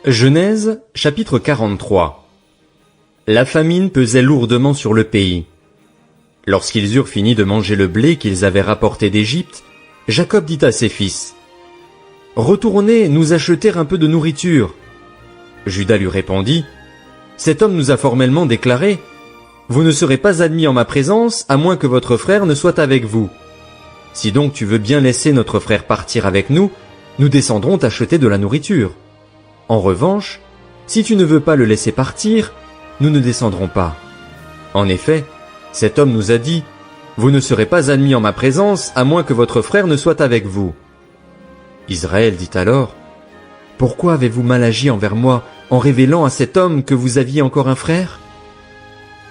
Genèse, chapitre 43. La famine pesait lourdement sur le pays. Lorsqu'ils eurent fini de manger le blé qu'ils avaient rapporté d'Égypte, Jacob dit à ses fils, « Retournez nous acheter un peu de nourriture. » Juda lui répondit, « Cet homme nous a formellement déclaré, « Vous ne serez pas admis en ma présence, à moins que votre frère ne soit avec vous. Si donc tu veux bien laisser notre frère partir avec nous, nous descendrons t'acheter de la nourriture. En revanche, si tu ne veux pas le laisser partir, nous ne descendrons pas. En effet, cet homme nous a dit, « Vous ne serez pas admis en ma présence, à moins que votre frère ne soit avec vous. » Israël dit alors, « Pourquoi avez-vous mal agi envers moi en révélant à cet homme que vous aviez encore un frère ?»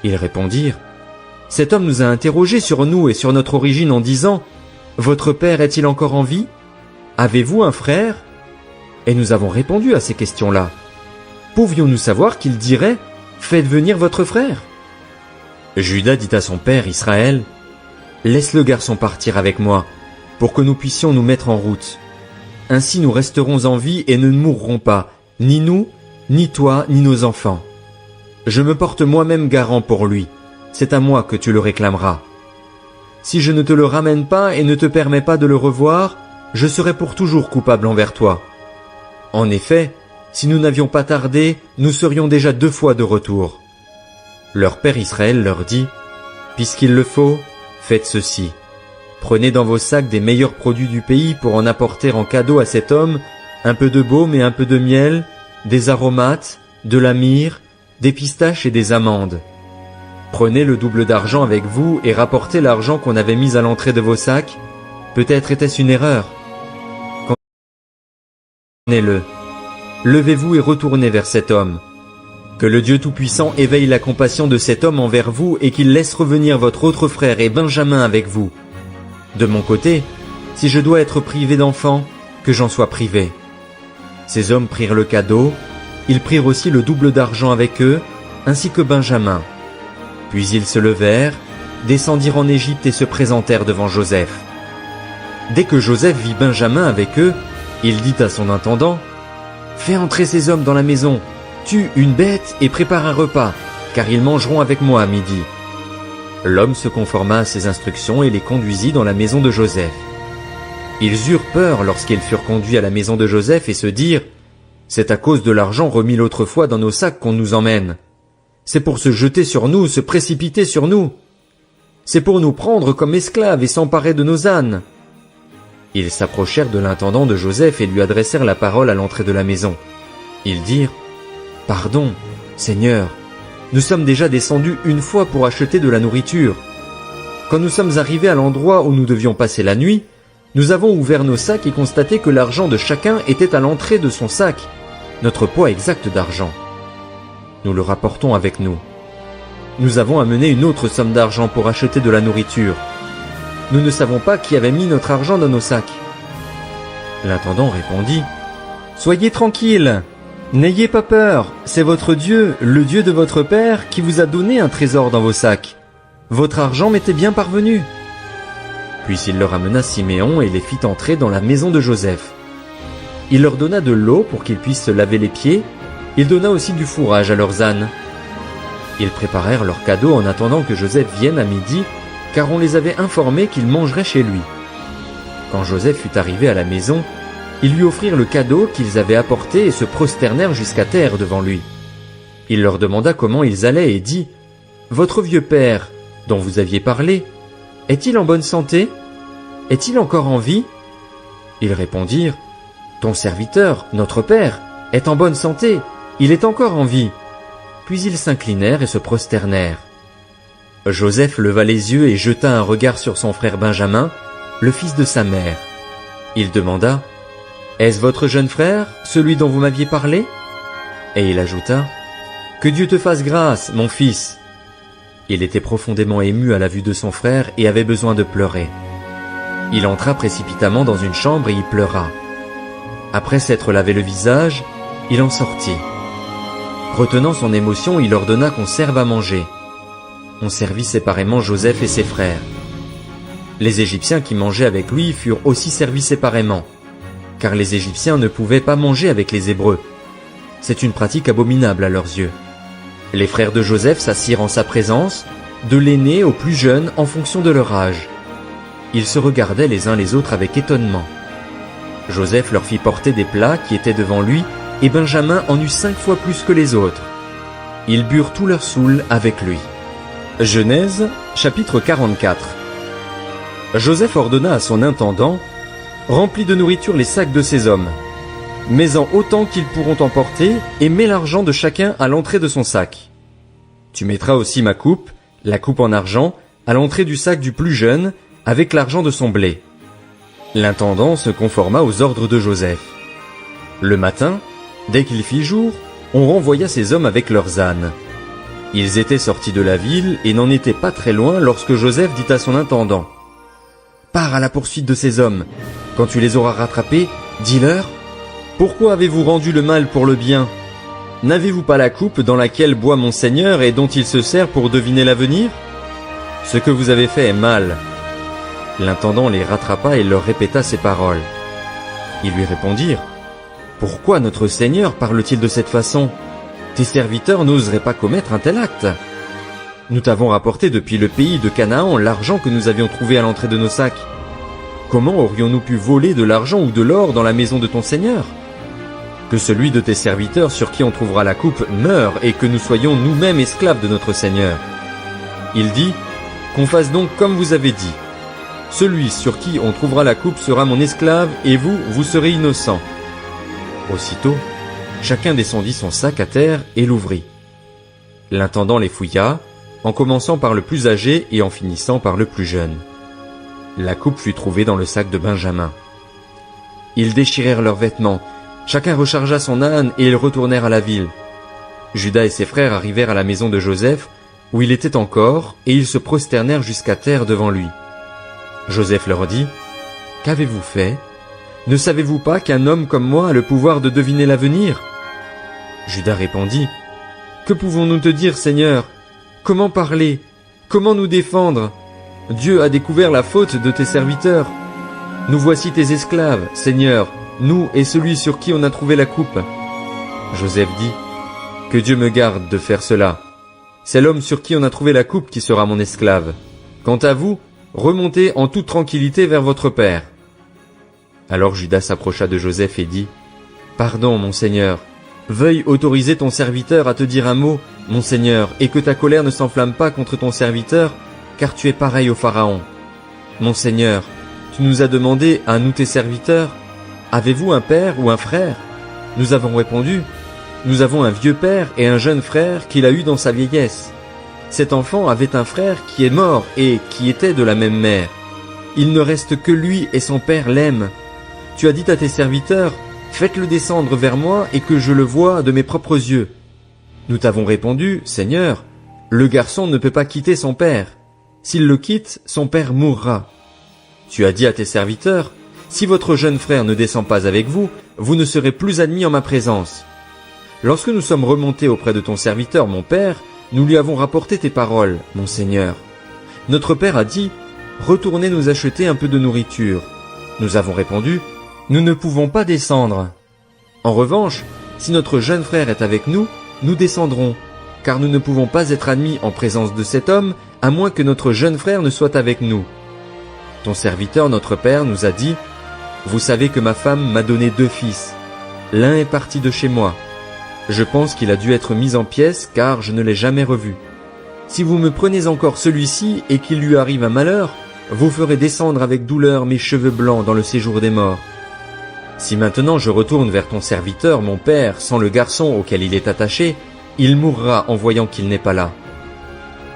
Ils répondirent, « Cet homme nous a interrogés sur nous et sur notre origine en disant, « Votre père est-il encore en vie? Avez-vous un frère ?» Et nous avons répondu à ces questions-là. Pouvions-nous savoir qu'il dirait, « Faites venir votre frère » Juda dit à son père Israël, « Laisse le garçon partir avec moi, pour que nous puissions nous mettre en route. Ainsi nous resterons en vie et ne mourrons pas, ni nous, ni toi, ni nos enfants. Je me porte moi-même garant pour lui, c'est à moi que tu le réclameras. Si je ne te le ramène pas et ne te permets pas de le revoir, je serai pour toujours coupable envers toi. En effet, si nous n'avions pas tardé, nous serions déjà 2 fois de retour. » Leur père Israël leur dit, « Puisqu'il le faut, faites ceci. Prenez dans vos sacs des meilleurs produits du pays pour en apporter en cadeau à cet homme un peu de baume et un peu de miel, des aromates, de la myrrhe, des pistaches et des amandes. Prenez le double d'argent avec vous et rapportez l'argent qu'on avait mis à l'entrée de vos sacs. Peut-être était-ce une erreur. Prenez-le. Levez-vous et retournez vers cet homme. Que le Dieu Tout-Puissant éveille la compassion de cet homme envers vous et qu'il laisse revenir votre autre frère et Benjamin avec vous. De mon côté, si je dois être privé d'enfants, que j'en sois privé. » Ces hommes prirent le cadeau, ils prirent aussi le double d'argent avec eux, ainsi que Benjamin. Puis ils se levèrent, descendirent en Égypte et se présentèrent devant Joseph. Dès que Joseph vit Benjamin avec eux, il dit à son intendant, « Fais entrer ces hommes dans la maison, tue une bête et prépare un repas, car ils mangeront avec moi à midi. » L'homme se conforma à ses instructions et les conduisit dans la maison de Joseph. Ils eurent peur lorsqu'ils furent conduits à la maison de Joseph et se dirent, « C'est à cause de l'argent remis l'autre fois dans nos sacs qu'on nous emmène. C'est pour se jeter sur nous, se précipiter sur nous. C'est pour nous prendre comme esclaves et s'emparer de nos ânes. » Ils s'approchèrent de l'intendant de Joseph et lui adressèrent la parole à l'entrée de la maison. Ils dirent, « Pardon, Seigneur, nous sommes déjà descendus 1 fois pour acheter de la nourriture. Quand nous sommes arrivés à l'endroit où nous devions passer la nuit, nous avons ouvert nos sacs et constaté que l'argent de chacun était à l'entrée de son sac, notre poids exact d'argent. Nous le rapportons avec nous. Nous avons amené une autre somme d'argent pour acheter de la nourriture. Nous ne savons pas qui avait mis notre argent dans nos sacs. » L'intendant répondit, « Soyez tranquille, n'ayez pas peur, c'est votre Dieu, le Dieu de votre père, qui vous a donné un trésor dans vos sacs. Votre argent m'était bien parvenu. » Puis il leur amena Siméon et les fit entrer dans la maison de Joseph. Il leur donna de l'eau pour qu'ils puissent se laver les pieds, il donna aussi du fourrage à leurs ânes. Ils préparèrent leurs cadeaux en attendant que Joseph vienne à midi, car on les avait informés qu'il mangerait chez lui. Quand Joseph fut arrivé à la maison, ils lui offrirent le cadeau qu'ils avaient apporté et se prosternèrent jusqu'à terre devant lui. Il leur demanda comment ils allaient et dit, « Votre vieux père, dont vous aviez parlé, est-il en bonne santé? Est-il encore en vie ?» Ils répondirent, « Ton serviteur, notre père, est en bonne santé, il est encore en vie. » Puis ils s'inclinèrent et se prosternèrent. Joseph leva les yeux et jeta un regard sur son frère Benjamin, le fils de sa mère. Il demanda, « Est-ce votre jeune frère, celui dont vous m'aviez parlé ?» Et il ajouta, « Que Dieu te fasse grâce, mon fils. » Il était profondément ému à la vue de son frère et avait besoin de pleurer. Il entra précipitamment dans une chambre et y pleura. Après s'être lavé le visage, il en sortit. Retenant son émotion, il ordonna qu'on serve à manger. On servit séparément Joseph et ses frères. Les Égyptiens qui mangeaient avec lui furent aussi servis séparément, car les Égyptiens ne pouvaient pas manger avec les Hébreux. C'est une pratique abominable à leurs yeux. Les frères de Joseph s'assirent en sa présence, de l'aîné au plus jeune en fonction de leur âge. Ils se regardaient les uns les autres avec étonnement. Joseph leur fit porter des plats qui étaient devant lui, et Benjamin en eut 5 fois plus que les autres. Ils burent tout leur soûl avec lui. Genèse, chapitre 44. Joseph ordonna à son intendant: « Remplis de nourriture les sacs de ces hommes. Mets-en autant qu'ils pourront emporter, et mets l'argent de chacun à l'entrée de son sac. Tu mettras aussi ma coupe, la coupe en argent, à l'entrée du sac du plus jeune, avec l'argent de son blé. » L'intendant se conforma aux ordres de Joseph. Le matin, dès qu'il fit jour, on renvoya ces hommes avec leurs ânes. Ils étaient sortis de la ville et n'en étaient pas très loin lorsque Joseph dit à son intendant: « Pars à la poursuite de ces hommes. Quand tu les auras rattrapés, dis-leur: pourquoi avez-vous rendu le mal pour le bien? N'avez-vous pas la coupe dans laquelle boit mon Seigneur et dont il se sert pour deviner l'avenir? Ce que vous avez fait est mal. » L'intendant les rattrapa et leur répéta ces paroles. Ils lui répondirent: « Pourquoi notre Seigneur parle-t-il de cette façon? Tes serviteurs n'oseraient pas commettre un tel acte. Nous t'avons rapporté depuis le pays de Canaan l'argent que nous avions trouvé à l'entrée de nos sacs. Comment aurions-nous pu voler de l'argent ou de l'or dans la maison de ton Seigneur? Que celui de tes serviteurs sur qui on trouvera la coupe meure et que nous soyons nous-mêmes esclaves de notre Seigneur. » Il dit: « Qu'on fasse donc comme vous avez dit. Celui sur qui on trouvera la coupe sera mon esclave, et vous, vous serez innocent. » Aussitôt, chacun descendit son sac à terre et l'ouvrit. L'intendant les fouilla, en commençant par le plus âgé et en finissant par le plus jeune. La coupe fut trouvée dans le sac de Benjamin. Ils déchirèrent leurs vêtements, chacun rechargea son âne et ils retournèrent à la ville. Judas et ses frères arrivèrent à la maison de Joseph, où il était encore, et ils se prosternèrent jusqu'à terre devant lui. Joseph leur dit: « Qu'avez-vous fait? Ne savez-vous pas qu'un homme comme moi a le pouvoir de deviner l'avenir? » Judas répondit: « Que pouvons-nous te dire, Seigneur? Comment parler? Comment nous défendre? Dieu a découvert la faute de tes serviteurs. Nous voici tes esclaves, Seigneur, nous et celui sur qui on a trouvé la coupe. » Joseph dit: « Que Dieu me garde de faire cela. C'est l'homme sur qui on a trouvé la coupe qui sera mon esclave. Quant à vous, remontez en toute tranquillité vers votre père. » Alors Judas s'approcha de Joseph et dit: « Pardon, mon Seigneur. Veuille autoriser ton serviteur à te dire un mot, mon Seigneur, et que ta colère ne s'enflamme pas contre ton serviteur, car tu es pareil au Pharaon. Mon Seigneur, tu nous as demandé, à nous tes serviteurs: avez-vous un père ou un frère? Nous avons répondu: nous avons un vieux père et un jeune frère qu'il a eu dans sa vieillesse. Cet enfant avait un frère qui est mort et qui était de la même mère. Il ne reste que lui et son père l'aiment. Tu as dit à tes serviteurs: faites-le descendre vers moi et que je le voie de mes propres yeux. Nous t'avons répondu: Seigneur, le garçon ne peut pas quitter son père. S'il le quitte, son père mourra. Tu as dit à tes serviteurs: si votre jeune frère ne descend pas avec vous, vous ne serez plus admis en ma présence. Lorsque nous sommes remontés auprès de ton serviteur, mon père, nous lui avons rapporté tes paroles, mon Seigneur. Notre père a dit: retournez nous acheter un peu de nourriture. Nous avons répondu: nous ne pouvons pas descendre. En revanche, si notre jeune frère est avec nous, nous descendrons, car nous ne pouvons pas être admis en présence de cet homme, à moins que notre jeune frère ne soit avec nous. Ton serviteur, notre père, nous a dit: vous savez que ma femme m'a donné 2 fils. L'un est parti de chez moi. Je pense qu'il a dû être mis en pièces, car je ne l'ai jamais revu. Si vous me prenez encore celui-ci et qu'il lui arrive un malheur, vous ferez descendre avec douleur mes cheveux blancs dans le séjour des morts. Si maintenant je retourne vers ton serviteur, mon père, sans le garçon auquel il est attaché, il mourra en voyant qu'il n'est pas là.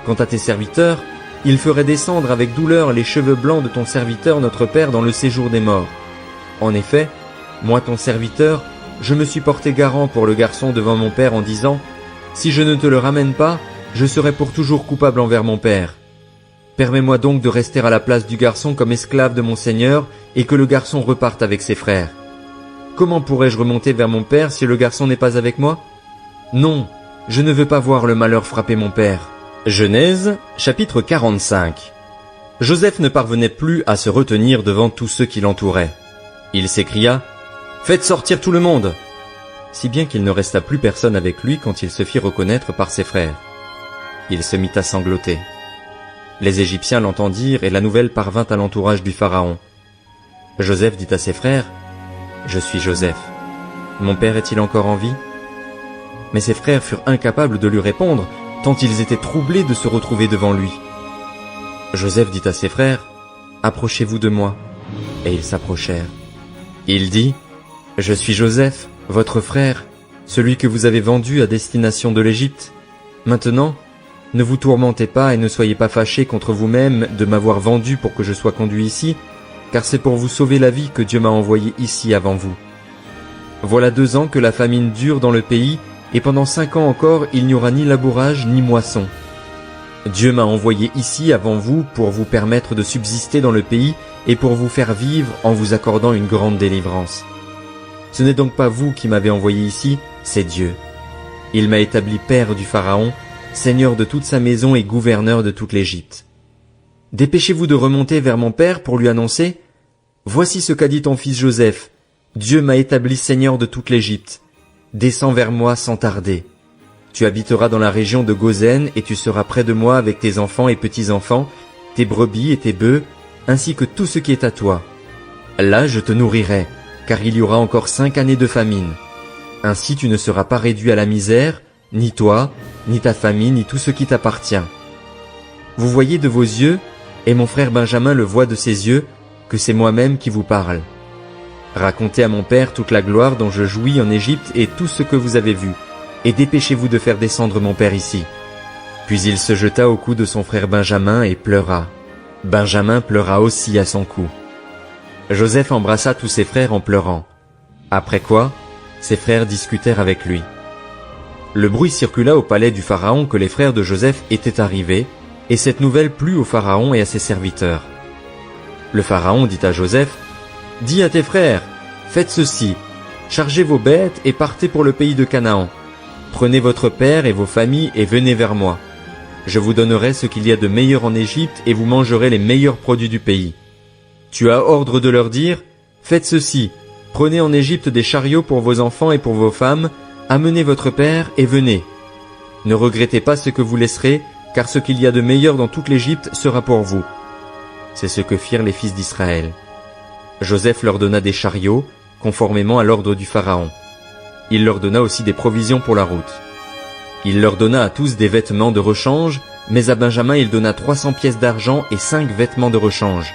Quant à tes serviteurs, ils feraient descendre avec douleur les cheveux blancs de ton serviteur notre père dans le séjour des morts. En effet, moi ton serviteur, je me suis porté garant pour le garçon devant mon père en disant: si je ne te le ramène pas, je serai pour toujours coupable envers mon père. Permets-moi donc de rester à la place du garçon comme esclave de mon Seigneur et que le garçon reparte avec ses frères. Comment pourrais-je remonter vers mon père si le garçon n'est pas avec moi? Non, je ne veux pas voir le malheur frapper mon père. » Genèse, chapitre 45. Joseph ne parvenait plus à se retenir devant tous ceux qui l'entouraient. Il s'écria: « Faites sortir tout le monde !» si bien qu'il ne resta plus personne avec lui quand il se fit reconnaître par ses frères. Il se mit à sangloter. Les Égyptiens l'entendirent et la nouvelle parvint à l'entourage du Pharaon. Joseph dit à ses frères, « Je suis Joseph. Mon père est-il encore en vie ?» Mais ses frères furent incapables de lui répondre, tant ils étaient troublés de se retrouver devant lui. Joseph dit à ses frères, « Approchez-vous de moi. » Et ils s'approchèrent. Il dit, « Je suis Joseph, votre frère, celui que vous avez vendu à destination de l'Égypte. Maintenant, ne vous tourmentez pas et ne soyez pas fâchés contre vous-même de m'avoir vendu pour que je sois conduit ici, car c'est pour vous sauver la vie que Dieu m'a envoyé ici avant vous. Voilà 2 ans que la famine dure dans le pays, et pendant 5 ans encore il n'y aura ni labourage ni moisson. Dieu m'a envoyé ici avant vous pour vous permettre de subsister dans le pays et pour vous faire vivre en vous accordant une grande délivrance. Ce n'est donc pas vous qui m'avez envoyé ici, c'est Dieu. Il m'a établi père du Pharaon, seigneur de toute sa maison et gouverneur de toute l'Égypte. Dépêchez-vous de remonter vers mon père pour lui annoncer « Voici ce qu'a dit ton fils Joseph. Dieu m'a établi seigneur de toute l'Égypte. Descends vers moi sans tarder. Tu habiteras dans la région de Goshen et tu seras près de moi avec tes enfants et petits-enfants, tes brebis et tes bœufs, ainsi que tout ce qui est à toi. Là je te nourrirai, car il y aura encore 5 années de famine. Ainsi tu ne seras pas réduit à la misère, ni toi, ni ta famille, ni tout ce qui t'appartient. Vous voyez de vos yeux, et mon frère Benjamin le voit de ses yeux, que c'est moi-même qui vous parle. Racontez à mon père toute la gloire dont je jouis en Égypte et tout ce que vous avez vu, et dépêchez-vous de faire descendre mon père ici. » Puis il se jeta au cou de son frère Benjamin et pleura. Benjamin pleura aussi à son cou. Joseph embrassa tous ses frères en pleurant. Après quoi, ses frères discutèrent avec lui. Le bruit circula au palais du Pharaon que les frères de Joseph étaient arrivés, et cette nouvelle plut au Pharaon et à ses serviteurs. Le Pharaon dit à Joseph, « Dis à tes frères, faites ceci, chargez vos bêtes et partez pour le pays de Canaan. Prenez votre père et vos familles et venez vers moi. Je vous donnerai ce qu'il y a de meilleur en Égypte et vous mangerez les meilleurs produits du pays. Tu as ordre de leur dire, faites ceci, prenez en Égypte des chariots pour vos enfants et pour vos femmes, amenez votre père et venez. Ne regrettez pas ce que vous laisserez, car ce qu'il y a de meilleur dans toute l'Égypte sera pour vous. » C'est ce que firent les fils d'Israël. Joseph leur donna des chariots, conformément à l'ordre du Pharaon. Il leur donna aussi des provisions pour la route. Il leur donna à tous des vêtements de rechange, mais à Benjamin il donna 300 pièces d'argent et 5 vêtements de rechange.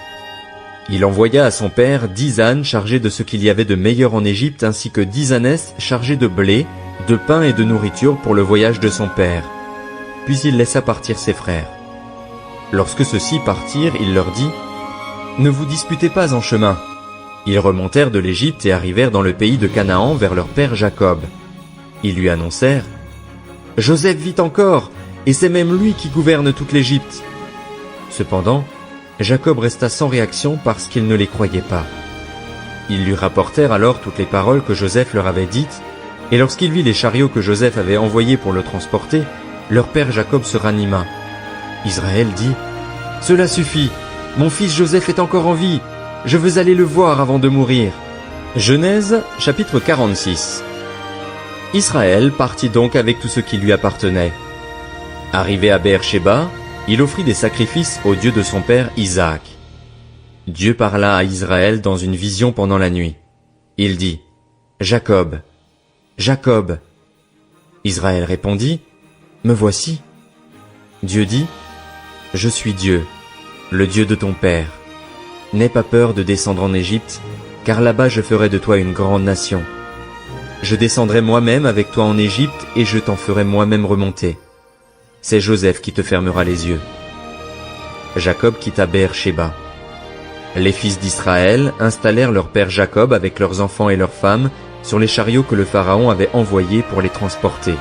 Il envoya à son père 10 ânes chargés de ce qu'il y avait de meilleur en Égypte, ainsi que 10 ânesses chargées de blé, de pain et de nourriture pour le voyage de son père. Puis il laissa partir ses frères. Lorsque ceux-ci partirent, il leur dit, « Ne vous disputez pas en chemin. » Ils remontèrent de l'Égypte et arrivèrent dans le pays de Canaan vers leur père Jacob. Ils lui annoncèrent, « Joseph vit encore, et c'est même lui qui gouverne toute l'Égypte. » Cependant, Jacob resta sans réaction parce qu'il ne les croyait pas. Ils lui rapportèrent alors toutes les paroles que Joseph leur avait dites, et lorsqu'il vit les chariots que Joseph avait envoyés pour le transporter, leur père Jacob se ranima. Israël dit, « Cela suffit, mon fils Joseph est encore en vie, je veux aller le voir avant de mourir. » Genèse, chapitre 46. Israël partit donc avec tout ce qui lui appartenait. Arrivé à Beer-Shéba, il offrit des sacrifices au Dieu de son père Isaac. Dieu parla à Israël dans une vision pendant la nuit. Il dit, « Jacob, Jacob. » Israël répondit, « Me voici. » Dieu dit, « Je suis Dieu, le Dieu de ton père. N'aie pas peur de descendre en Égypte, car là-bas je ferai de toi une grande nation. Je descendrai moi-même avec toi en Égypte et je t'en ferai moi-même remonter. C'est Joseph qui te fermera les yeux. » Jacob quitta Beer-Shéba. Les fils d'Israël installèrent leur père Jacob avec leurs enfants et leurs femmes sur les chariots que le Pharaon avait envoyés pour les transporter.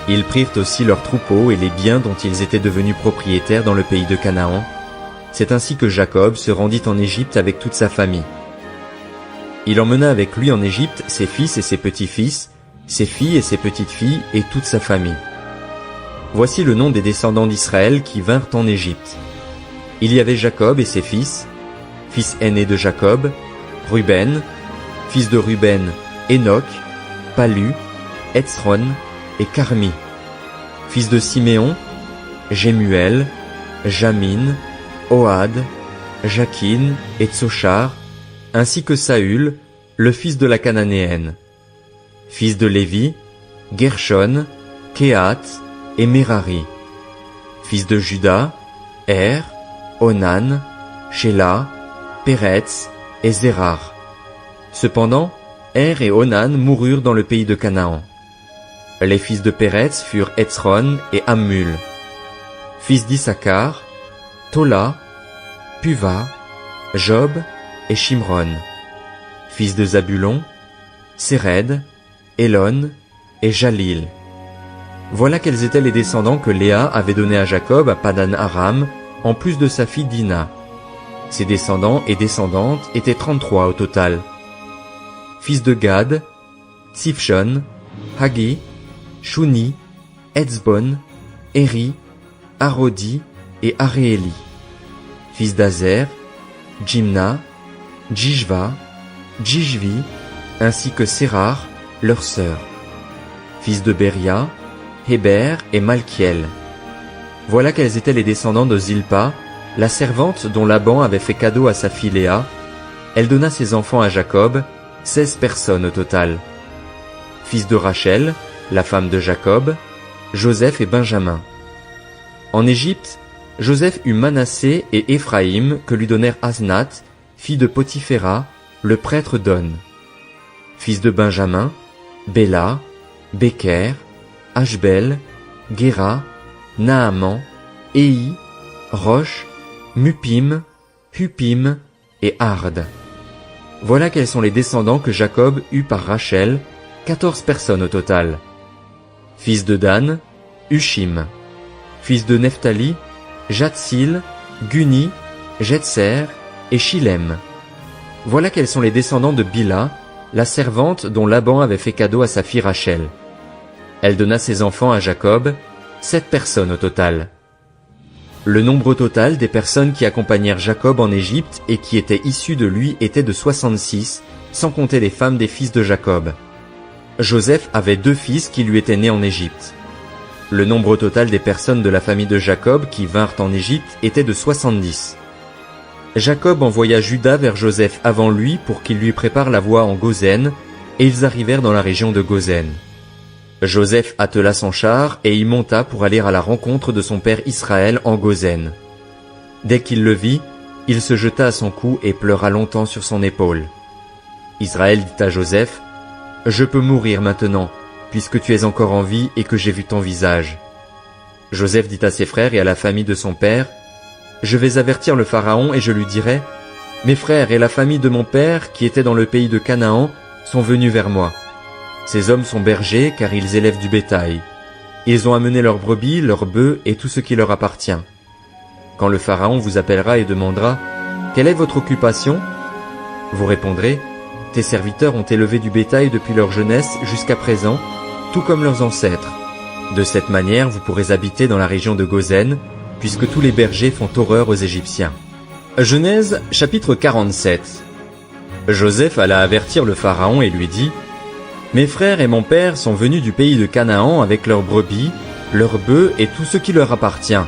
Ils prirent aussi leurs troupeaux et les biens dont ils étaient devenus propriétaires dans le pays de Canaan. C'est ainsi que Jacob se rendit en Égypte avec toute sa famille. Il emmena avec lui en Égypte ses fils et ses petits-fils, ses filles et ses petites-filles et toute sa famille. Voici le nom des descendants d'Israël qui vinrent en Égypte. Il y avait Jacob et ses fils aîné de Jacob, Ruben, fils de Ruben, Enoch, Palu, Hetzron et Carmi. Fils de Siméon, Jémuel, Jamin, Ohad, Jakin et Tsochar, ainsi que Saül, le fils de la Cananéenne. Fils de Lévi, Gershon, Kehath et Merari. Fils de Juda, Er, Onan, Shéla, Péretz et Zérar. Cependant, Er et Onan moururent dans le pays de Canaan. Les fils de Péretz furent Hetzron et Hammul. Fils d'Issachar, Tola, Puva, Job et Shimron. Fils de Zabulon, Séred, Élon et Jalil. Voilà quels étaient les descendants que Léa avait donnés à Jacob à Padan Aram, en plus de sa fille Dina. Ses descendants et descendantes étaient 33 au total. Fils de Gad, Tsifshon, Hagi, Shuni, Etzbon, Eri, Arodi et Aréeli. Fils d'Azer, Jimna, Jishva, Jishvi, ainsi que Sérar, leur sœur. Fils de Béria, Héber et Malkiel. Voilà quels étaient les descendants de Zilpa, la servante dont Laban avait fait cadeau à sa fille Léa. Elle donna ses enfants à Jacob, 16 personnes au total. Fils de Rachel, la femme de Jacob, Joseph et Benjamin. En Égypte, Joseph eut Manassé et Éphraïm que lui donnèrent Asnath, fille de Potiphéra, le prêtre d'On. Fils de Benjamin, Béla, Béker, Ashbel, Géra, Naaman, Éhi, Rosh, Mupim, Hupim et Ard. Voilà quels sont les descendants que Jacob eut par Rachel, 14 personnes au total. Fils de Dan, Hushim. Fils de Nephtali, Jatsil, Guni, Jetser et Shilem. Voilà quels sont les descendants de Bila, la servante dont Laban avait fait cadeau à sa fille Rachel. Elle donna ses enfants à Jacob, 7 personnes au total. Le nombre total des personnes qui accompagnèrent Jacob en Égypte et qui étaient issues de lui était de 66, sans compter les femmes des fils de Jacob. Joseph avait 2 fils qui lui étaient nés en Égypte. Le nombre total des personnes de la famille de Jacob qui vinrent en Égypte était de 70. Jacob envoya Juda vers Joseph avant lui pour qu'il lui prépare la voie en Gozen, et ils arrivèrent dans la région de Gozen. Joseph attela son char et y monta pour aller à la rencontre de son père Israël en Gozen. Dès qu'il le vit, il se jeta à son cou et pleura longtemps sur son épaule. Israël dit à Joseph, « Je peux mourir maintenant, puisque tu es encore en vie et que j'ai vu ton visage. » Joseph dit à ses frères et à la famille de son père, « Je vais avertir le Pharaon et je lui dirai, « Mes frères et la famille de mon père, qui étaient dans le pays de Canaan, sont venus vers moi. Ces hommes sont bergers car ils élèvent du bétail. Ils ont amené leurs brebis, leurs bœufs et tout ce qui leur appartient. Quand le Pharaon vous appellera et demandera, « Quelle est votre occupation ?» Vous répondrez, « Tes serviteurs ont élevé du bétail depuis leur jeunesse jusqu'à présent, tout comme leurs ancêtres. De cette manière, vous pourrez habiter dans la région de Gozen, puisque tous les bergers font horreur aux Égyptiens. » Genèse, chapitre 47. Joseph alla avertir le Pharaon et lui dit, « Mes frères et mon père sont venus du pays de Canaan avec leurs brebis, leurs bœufs et tout ce qui leur appartient.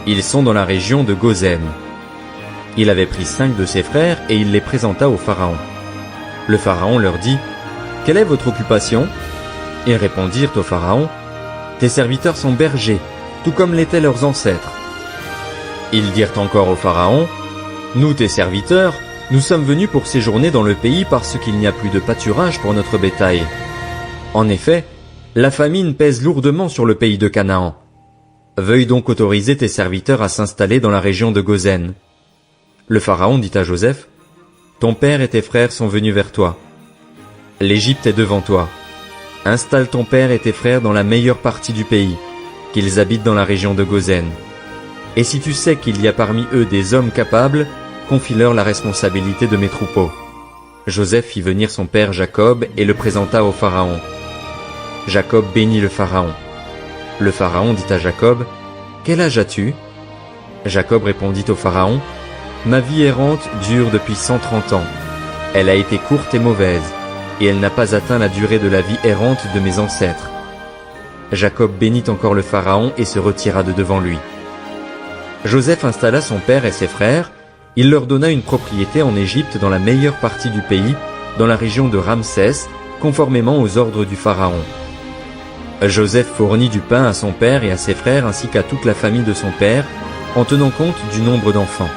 Ils sont dans la région de Gozen. » Il avait pris 5 de ses frères et il les présenta au Pharaon. Le Pharaon leur dit, « Quelle est votre occupation ?» Ils répondirent au Pharaon, « Tes serviteurs sont bergers, tout comme l'étaient leurs ancêtres. » Ils dirent encore au Pharaon, « Nous, tes serviteurs, nous sommes venus pour séjourner dans le pays parce qu'il n'y a plus de pâturage pour notre bétail. En effet, la famine pèse lourdement sur le pays de Canaan. Veuille donc autoriser tes serviteurs à s'installer dans la région de Gozen. » Le Pharaon dit à Joseph, « Ton père et tes frères sont venus vers toi. L'Égypte est devant toi. Installe ton père et tes frères dans la meilleure partie du pays, qu'ils habitent dans la région de Gozen. Et si tu sais qu'il y a parmi eux des hommes capables, confie-leur la responsabilité de mes troupeaux. » Joseph fit venir son père Jacob et le présenta au Pharaon. Jacob bénit le Pharaon. Le Pharaon dit à Jacob, « Quel âge as-tu » Jacob répondit au Pharaon, « Ma vie errante dure depuis 130 ans. Elle a été courte et mauvaise. et elle n'a pas atteint la durée de la vie errante de mes ancêtres. » Jacob bénit encore le Pharaon et se retira de devant lui. Joseph installa son père et ses frères, il leur donna une propriété en Égypte dans la meilleure partie du pays, dans la région de Ramsès, conformément aux ordres du Pharaon. Joseph fournit du pain à son père et à ses frères ainsi qu'à toute la famille de son père, en tenant compte du nombre d'enfants.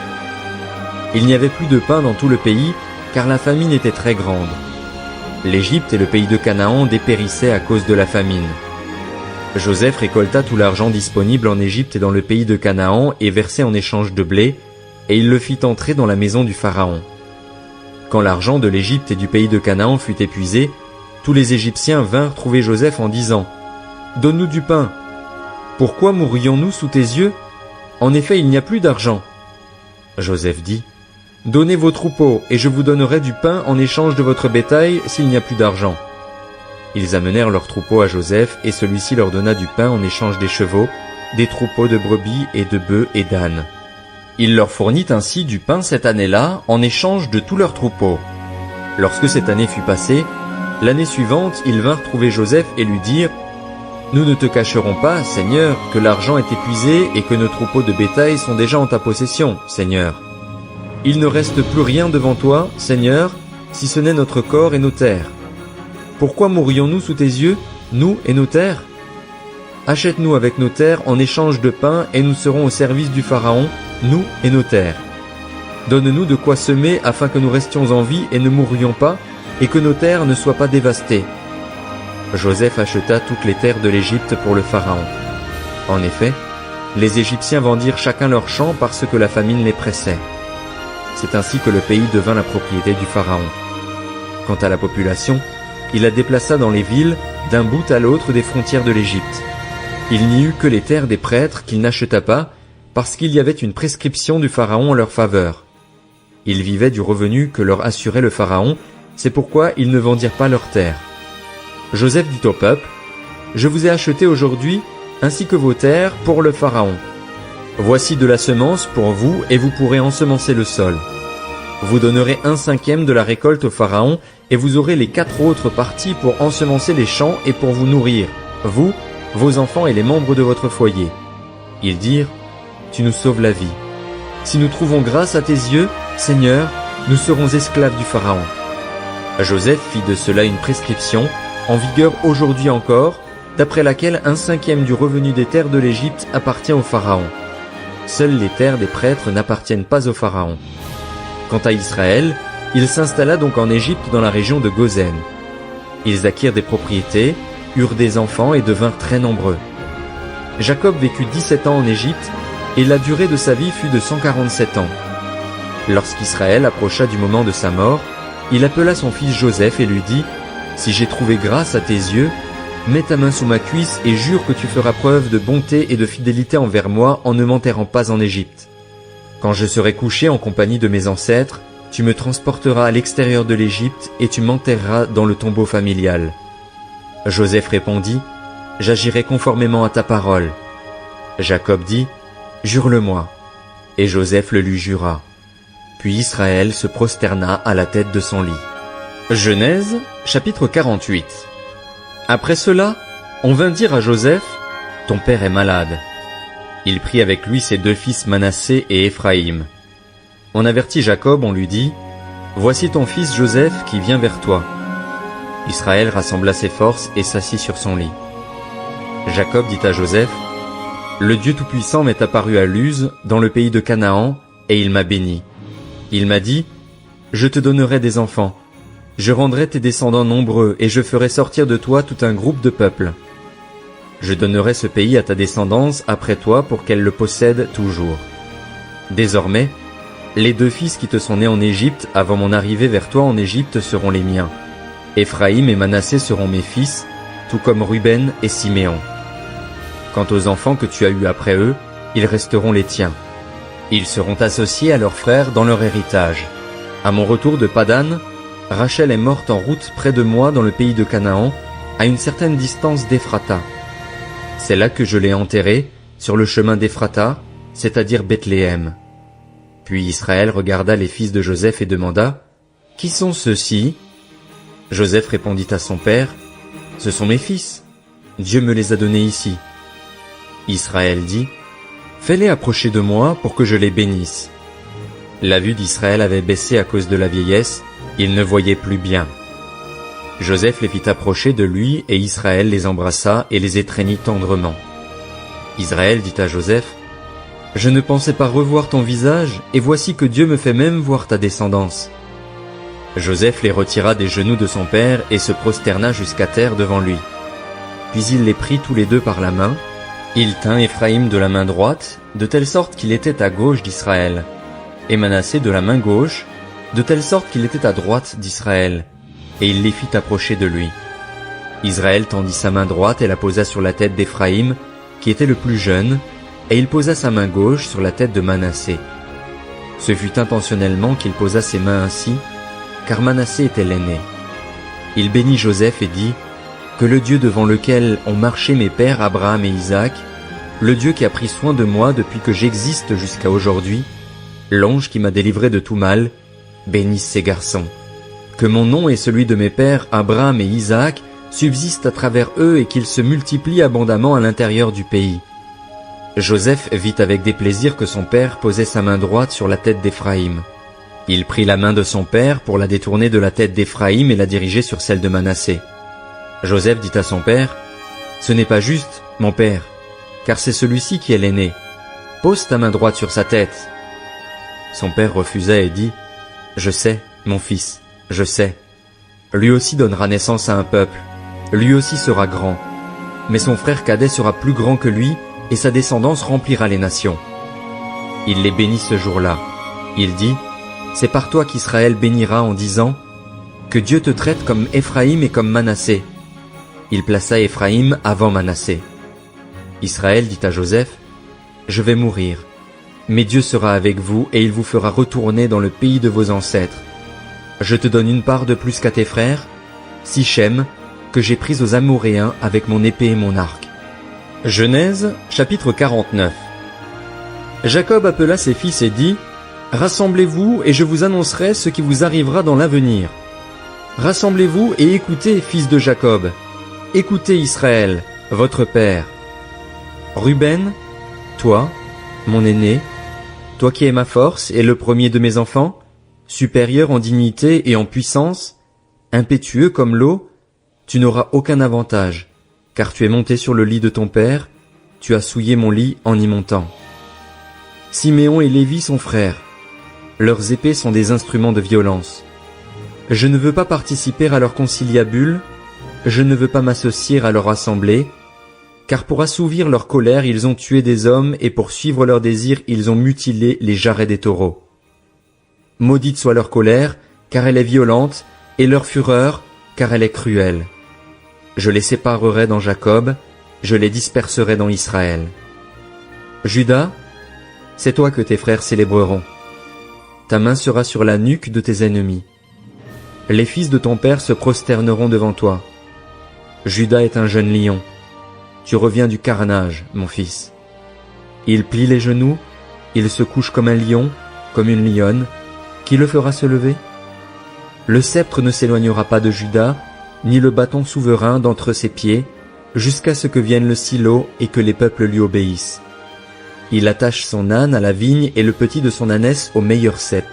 Il n'y avait plus de pain dans tout le pays, car la famine était très grande. L'Égypte et le pays de Canaan dépérissaient à cause de la famine. Joseph récolta tout l'argent disponible en Égypte et dans le pays de Canaan et versait en échange de blé, et il le fit entrer dans la maison du Pharaon. Quand l'argent de l'Égypte et du pays de Canaan fut épuisé, tous les Égyptiens vinrent trouver Joseph en disant « Donne-nous du pain. Pourquoi mourrions-nous sous tes yeux? En effet, il n'y a plus d'argent. » Joseph dit « Donnez vos troupeaux, et je vous donnerai du pain en échange de votre bétail s'il n'y a plus d'argent. » Ils amenèrent leurs troupeaux à Joseph, et celui-ci leur donna du pain en échange des chevaux, des troupeaux de brebis et de bœufs et d'ânes. Il leur fournit ainsi du pain cette année-là, en échange de tous leurs troupeaux. Lorsque cette année fut passée, l'année suivante, ils vinrent trouver Joseph et lui dirent « Nous ne te cacherons pas, Seigneur, que l'argent est épuisé et que nos troupeaux de bétail sont déjà en ta possession, Seigneur. Il ne reste plus rien devant toi, Seigneur, si ce n'est notre corps et nos terres. Pourquoi mourrions-nous sous tes yeux, nous et nos terres? Achète-nous avec nos terres en échange de pain et nous serons au service du Pharaon, nous et nos terres. Donne-nous de quoi semer afin que nous restions en vie et ne mourrions pas, et que nos terres ne soient pas dévastées. » Joseph acheta toutes les terres de l'Égypte pour le Pharaon. En effet, les Égyptiens vendirent chacun leur champ parce que la famine les pressait. C'est ainsi que le pays devint la propriété du Pharaon. Quant à la population, il la déplaça dans les villes, d'un bout à l'autre des frontières de l'Égypte. Il n'y eut que les terres des prêtres qu'il n'acheta pas, parce qu'il y avait une prescription du Pharaon en leur faveur. Ils vivaient du revenu que leur assurait le Pharaon, c'est pourquoi ils ne vendirent pas leurs terres. Joseph dit au peuple, « Je vous ai acheté aujourd'hui, ainsi que vos terres, pour le Pharaon. Voici de la semence pour vous, et vous pourrez ensemencer le sol. Vous donnerez 1/5 de la récolte au Pharaon, et vous aurez les 4 autres parties pour ensemencer les champs et pour vous nourrir, vous, vos enfants et les membres de votre foyer. » Ils dirent, « Tu nous sauves la vie. Si nous trouvons grâce à tes yeux, Seigneur, nous serons esclaves du Pharaon. » Joseph fit de cela une prescription, en vigueur aujourd'hui encore, d'après laquelle 1/5 du revenu des terres de l'Égypte appartient au Pharaon. Seules les terres des prêtres n'appartiennent pas au Pharaon. Quant à Israël, il s'installa donc en Égypte dans la région de Gozen. Ils acquirent des propriétés, eurent des enfants et devinrent très nombreux. Jacob vécut 17 ans en Égypte, et la durée de sa vie fut de 147 ans. Lorsqu'Israël approcha du moment de sa mort, il appela son fils Joseph et lui dit, « Si j'ai trouvé grâce à tes yeux, mets ta main sous ma cuisse et jure que tu feras preuve de bonté et de fidélité envers moi en ne m'enterrant pas en Égypte. Quand je serai couché en compagnie de mes ancêtres, tu me transporteras à l'extérieur de l'Égypte et tu m'enterreras dans le tombeau familial. » Joseph répondit, « J'agirai conformément à ta parole. » Jacob dit, « Jure-le-moi. » Et Joseph le lui jura. Puis Israël se prosterna à la tête de son lit. Genèse, chapitre 48. Après cela, on vint dire à Joseph, « Ton père est malade. » Il prit avec lui ses 2 fils Manassé et Éphraïm. On avertit Jacob, on lui dit, « Voici ton fils Joseph qui vient vers toi. » Israël rassembla ses forces et s'assit sur son lit. Jacob dit à Joseph, « Le Dieu Tout-Puissant m'est apparu à Luz, dans le pays de Canaan, et il m'a béni. Il m'a dit, « Je te donnerai des enfants. Je rendrai tes descendants nombreux, et je ferai sortir de toi tout un groupe de peuples. Je donnerai ce pays à ta descendance après toi pour qu'elle le possède toujours. Désormais, les 2 fils qui te sont nés en Égypte avant mon arrivée vers toi en Égypte seront les miens. Éphraïm et Manassé seront mes fils, tout comme Ruben et Siméon. Quant aux enfants que tu as eus après eux, ils resteront les tiens. Ils seront associés à leurs frères dans leur héritage. À mon retour de Padan, Rachel est morte en route près de moi dans le pays de Canaan, à une certaine distance d'Éphrata. C'est là que je l'ai enterrée, sur le chemin d'Éphrata, c'est-à-dire Bethléem. » Puis Israël regarda les fils de Joseph et demanda, « Qui sont ceux-ci » Joseph répondit à son père, « Ce sont mes fils. Dieu me les a donnés ici. » Israël dit, « Fais-les approcher de moi pour que je les bénisse. » La vue d'Israël avait baissé à cause de la vieillesse, il ne voyait plus bien. Joseph les fit approcher de lui et Israël les embrassa et les étreignit tendrement. Israël dit à Joseph, « Je ne pensais pas revoir ton visage, et voici que Dieu me fait même voir ta descendance. » Joseph les retira des genoux de son père et se prosterna jusqu'à terre devant lui. Puis il les prit tous les deux par la main. Il tint Éphraïm de la main droite, de telle sorte qu'il était à gauche d'Israël, et Manassé de la main gauche, de telle sorte qu'il était à droite d'Israël, et il les fit approcher de lui. Israël tendit sa main droite et la posa sur la tête d'Éphraïm, qui était le plus jeune, et il posa sa main gauche sur la tête de Manassé. Ce fut intentionnellement qu'il posa ses mains ainsi, car Manassé était l'aîné. Il bénit Joseph et dit, « Que le Dieu devant lequel ont marché mes pères Abraham et Isaac, le Dieu qui a pris soin de moi depuis que j'existe jusqu'à aujourd'hui, l'ange qui m'a délivré de tout mal, bénisse ces garçons. Que mon nom et celui de mes pères Abraham et Isaac subsistent à travers eux et qu'ils se multiplient abondamment à l'intérieur du pays. » Joseph vit avec déplaisir que son père posait sa main droite sur la tête d'Éphraïm. Il prit la main de son père pour la détourner de la tête d'Éphraïm et la diriger sur celle de Manassé. Joseph dit à son père, « Ce n'est pas juste, mon père, car c'est celui-ci qui est l'aîné. Pose ta main droite sur sa tête. » Son père refusa et dit, « Je sais, mon fils, je sais. Lui aussi donnera naissance à un peuple, lui aussi sera grand. Mais son frère cadet sera plus grand que lui, et sa descendance remplira les nations. » Il les bénit ce jour-là. Il dit, « C'est par toi qu'Israël bénira en disant, « Que Dieu te traite comme Éphraïm et comme Manassé. » Il plaça Éphraïm avant Manassé. Israël dit à Joseph, « Je vais mourir, mais Dieu sera avec vous et il vous fera retourner dans le pays de vos ancêtres. Je te donne une part de plus qu'à tes frères, Sichem, que j'ai prise aux Amoréens avec mon épée et mon arc. » Genèse, chapitre 49. Jacob appela ses fils et dit, « Rassemblez-vous et je vous annoncerai ce qui vous arrivera dans l'avenir. Rassemblez-vous et écoutez, fils de Jacob. Écoutez Israël, votre père. Ruben, toi, mon aîné, toi qui es ma force et le premier de mes enfants, supérieur en dignité et en puissance, impétueux comme l'eau, tu n'auras aucun avantage, car tu es monté sur le lit de ton père, tu as souillé mon lit en y montant. Siméon et Lévi sont frères. Leurs épées sont des instruments de violence. Je ne veux pas participer à leur conciliabule, je ne veux pas m'associer à leur assemblée, car pour assouvir leur colère ils ont tué des hommes et pour suivre leurs désirs ils ont mutilé les jarrets des taureaux. Maudite soit leur colère, car elle est violente, et leur fureur, car elle est cruelle. Je les séparerai dans Jacob, je les disperserai dans Israël. Judas, c'est toi que tes frères célébreront. Ta main sera sur la nuque de tes ennemis. Les fils de ton père se prosterneront devant toi. Judas est un jeune lion. Tu reviens du carnage, mon fils. Il plie les genoux, il se couche comme un lion, comme une lionne. Qui le fera se lever? Le sceptre ne s'éloignera pas de Judas, ni le bâton souverain d'entre ses pieds, jusqu'à ce que vienne le silo et que les peuples lui obéissent. Il attache son âne à la vigne et le petit de son ânesse au meilleur cep.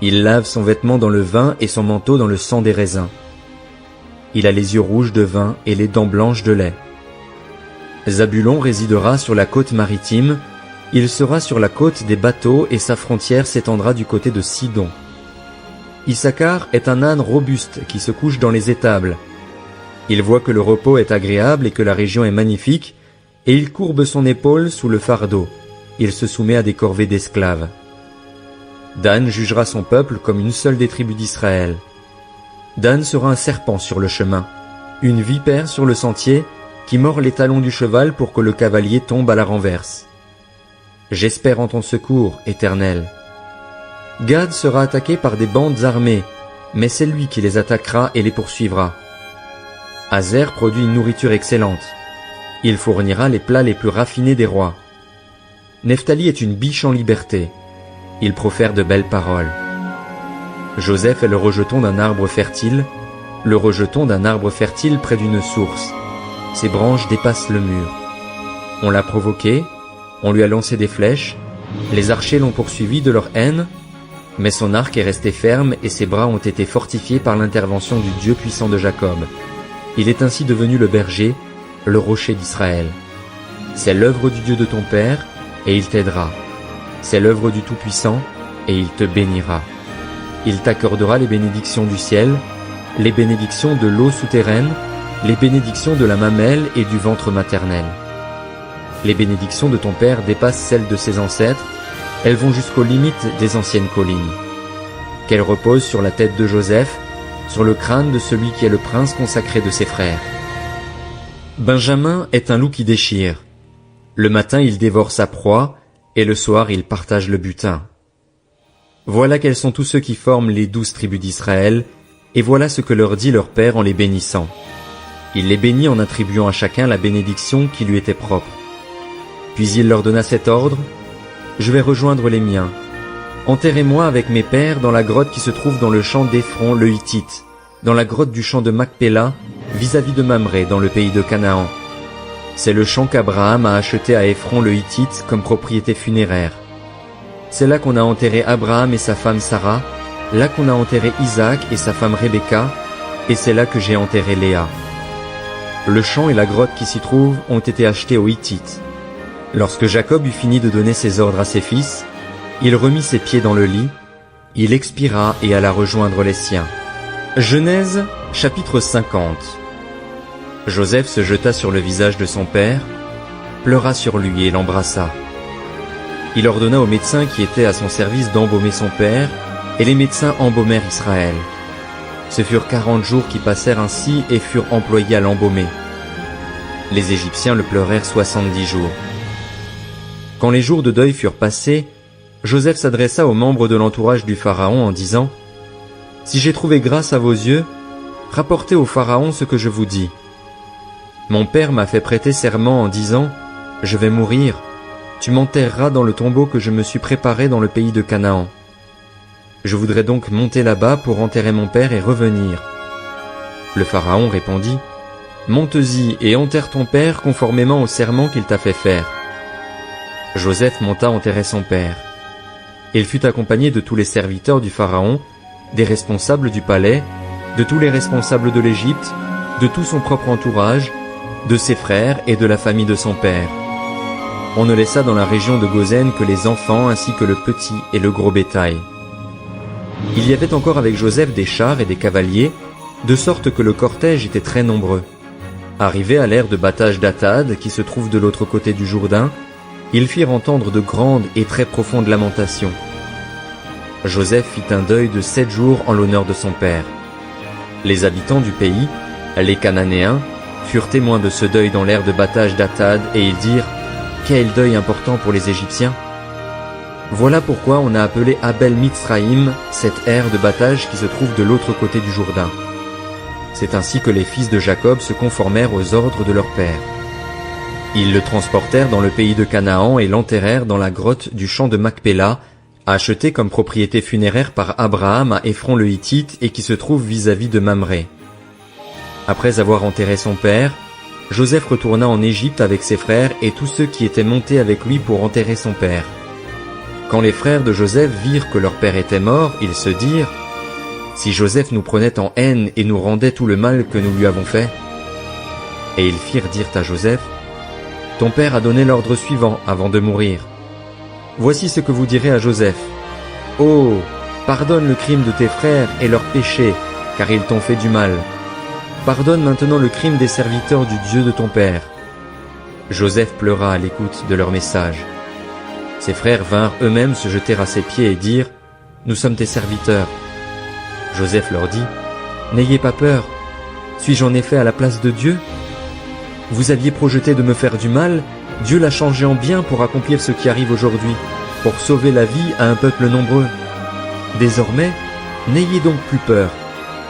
Il lave son vêtement dans le vin et son manteau dans le sang des raisins. Il a les yeux rouges de vin et les dents blanches de lait. Zabulon résidera sur la côte maritime, il sera sur la côte des bateaux et sa frontière s'étendra du côté de Sidon. Issachar est un âne robuste qui se couche dans les étables. Il voit que le repos est agréable et que la région est magnifique, et il courbe son épaule sous le fardeau. Il se soumet à des corvées d'esclaves. Dan jugera son peuple comme une seule des tribus d'Israël. Dan sera un serpent sur le chemin, une vipère sur le sentier, qui mord les talons du cheval pour que le cavalier tombe à la renverse. J'espère en ton secours, Éternel. Gad sera attaqué par des bandes armées, mais c'est lui qui les attaquera et les poursuivra. Azer produit une nourriture excellente. Il fournira les plats les plus raffinés des rois. Nephtali est une biche en liberté. Il profère de belles paroles. Joseph est le rejeton d'un arbre fertile, le rejeton d'un arbre fertile près d'une source. Ses branches dépassent le mur. On l'a provoqué, on lui a lancé des flèches, les archers l'ont poursuivi de leur haine, mais son arc est resté ferme et ses bras ont été fortifiés par l'intervention du Dieu puissant de Jacob. Il est ainsi devenu le berger, le rocher d'Israël. C'est l'œuvre du Dieu de ton père, et il t'aidera. C'est l'œuvre du Tout-Puissant, et il te bénira. Il t'accordera les bénédictions du ciel, les bénédictions de l'eau souterraine, les bénédictions de la mamelle et du ventre maternel. Les bénédictions de ton père dépassent celles de ses ancêtres, elles vont jusqu'aux limites des anciennes collines. Qu'elles reposent sur la tête de Joseph, sur le crâne de celui qui est le prince consacré de ses frères. Benjamin est un loup qui déchire. Le matin il dévore sa proie, et le soir il partage le butin. Voilà quels sont tous ceux qui forment les 12 tribus d'Israël, et voilà ce que leur dit leur père en les bénissant. Il les bénit en attribuant à chacun la bénédiction qui lui était propre. Puis il leur donna cet ordre: je vais rejoindre les miens. Enterrez-moi avec mes pères dans la grotte qui se trouve dans le champ d'Éphron le Hittite, dans la grotte du champ de Macpéla, vis-à-vis de Mamré, dans le pays de Canaan. C'est le champ qu'Abraham a acheté à Éphron le Hittite comme propriété funéraire. C'est là qu'on a enterré Abraham et sa femme Sarah, là qu'on a enterré Isaac et sa femme Rebecca, et c'est là que j'ai enterré Léa. Le champ et la grotte qui s'y trouvent ont été achetés aux Hittites. Lorsque Jacob eut fini de donner ses ordres à ses fils, il remit ses pieds dans le lit, il expira et alla rejoindre les siens. Genèse, chapitre 50. Joseph se jeta sur le visage de son père, pleura sur lui et l'embrassa. Il ordonna aux médecins qui étaient à son service d'embaumer son père, et les médecins embaumèrent Israël. Ce furent 40 jours qui passèrent ainsi et furent employés à l'embaumer. Les Égyptiens le pleurèrent 70 jours. Quand les jours de deuil furent passés, Joseph s'adressa aux membres de l'entourage du Pharaon en disant: « Si j'ai trouvé grâce à vos yeux, rapportez au Pharaon ce que je vous dis. Mon père m'a fait prêter serment en disant: je vais mourir, tu m'enterreras dans le tombeau que je me suis préparé dans le pays de Canaan. Je voudrais donc monter là-bas pour enterrer mon père et revenir. » Le Pharaon répondit: « Monte-y et enterre ton père conformément au serment qu'il t'a fait faire. » Joseph monta enterrer son père. Il fut accompagné de tous les serviteurs du Pharaon, des responsables du palais, de tous les responsables de l'Égypte, de tout son propre entourage, de ses frères et de la famille de son père. On ne laissa dans la région de Goshen que les enfants ainsi que le petit et le gros bétail. Il y avait encore avec Joseph des chars et des cavaliers, de sorte que le cortège était très nombreux. Arrivés à l'aire de battage d'Atad, qui se trouve de l'autre côté du Jourdain, ils firent entendre de grandes et très profondes lamentations. Joseph fit un deuil de 7 jours en l'honneur de son père. Les habitants du pays, les Cananéens, furent témoins de ce deuil dans l'aire de battage d'Atad, et ils dirent: « Quel deuil important pour les Égyptiens !» Voilà pourquoi on a appelé Abel Mitzraïm cette aire de battage qui se trouve de l'autre côté du Jourdain. C'est ainsi que les fils de Jacob se conformèrent aux ordres de leur père. Ils le transportèrent dans le pays de Canaan et l'enterrèrent dans la grotte du champ de Macpéla, achetée comme propriété funéraire par Abraham à Éphron le Hittite et qui se trouve vis-à-vis de Mamré. Après avoir enterré son père, Joseph retourna en Égypte avec ses frères et tous ceux qui étaient montés avec lui pour enterrer son père. Quand les frères de Joseph virent que leur père était mort, ils se dirent: « Si Joseph nous prenait en haine et nous rendait tout le mal que nous lui avons fait. » Et ils firent dire à Joseph: « Ton père a donné l'ordre suivant avant de mourir. Voici ce que vous direz à Joseph. Oh, pardonne le crime de tes frères et leurs péchés, car ils t'ont fait du mal. Pardonne maintenant le crime des serviteurs du Dieu de ton père. » Joseph pleura à l'écoute de leur message. Ses frères vinrent eux-mêmes se jeter à ses pieds et dirent: « Nous sommes tes serviteurs. » Joseph leur dit: « N'ayez pas peur. Suis-je en effet à la place de Dieu? Vous aviez projeté de me faire du mal, Dieu l'a changé en bien pour accomplir ce qui arrive aujourd'hui, pour sauver la vie à un peuple nombreux. Désormais, n'ayez donc plus peur.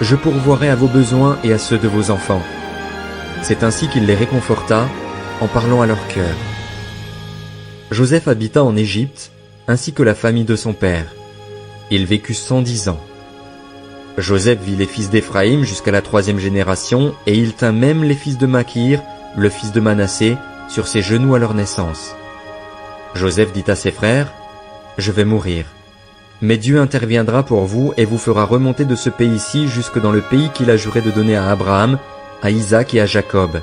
Je pourvoirai à vos besoins et à ceux de vos enfants. » C'est ainsi qu'il les réconforta, en parlant à leur cœur. Joseph habita en Égypte, ainsi que la famille de son père. Il vécut 110 ans. Joseph vit les fils d'Éphraïm jusqu'à la 3e génération, et il tint même les fils de Makir, le fils de Manassé, sur ses genoux à leur naissance. Joseph dit à ses frères, « Je vais mourir. Mais Dieu interviendra pour vous et vous fera remonter de ce pays-ci jusque dans le pays qu'il a juré de donner à Abraham, à Isaac et à Jacob. »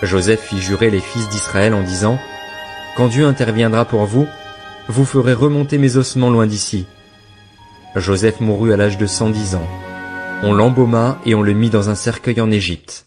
Joseph fit jurer les fils d'Israël en disant, « Quand Dieu interviendra pour vous, vous ferez remonter mes ossements loin d'ici. » Joseph mourut à l'âge de 110 ans. On l'embauma et on le mit dans un cercueil en Égypte.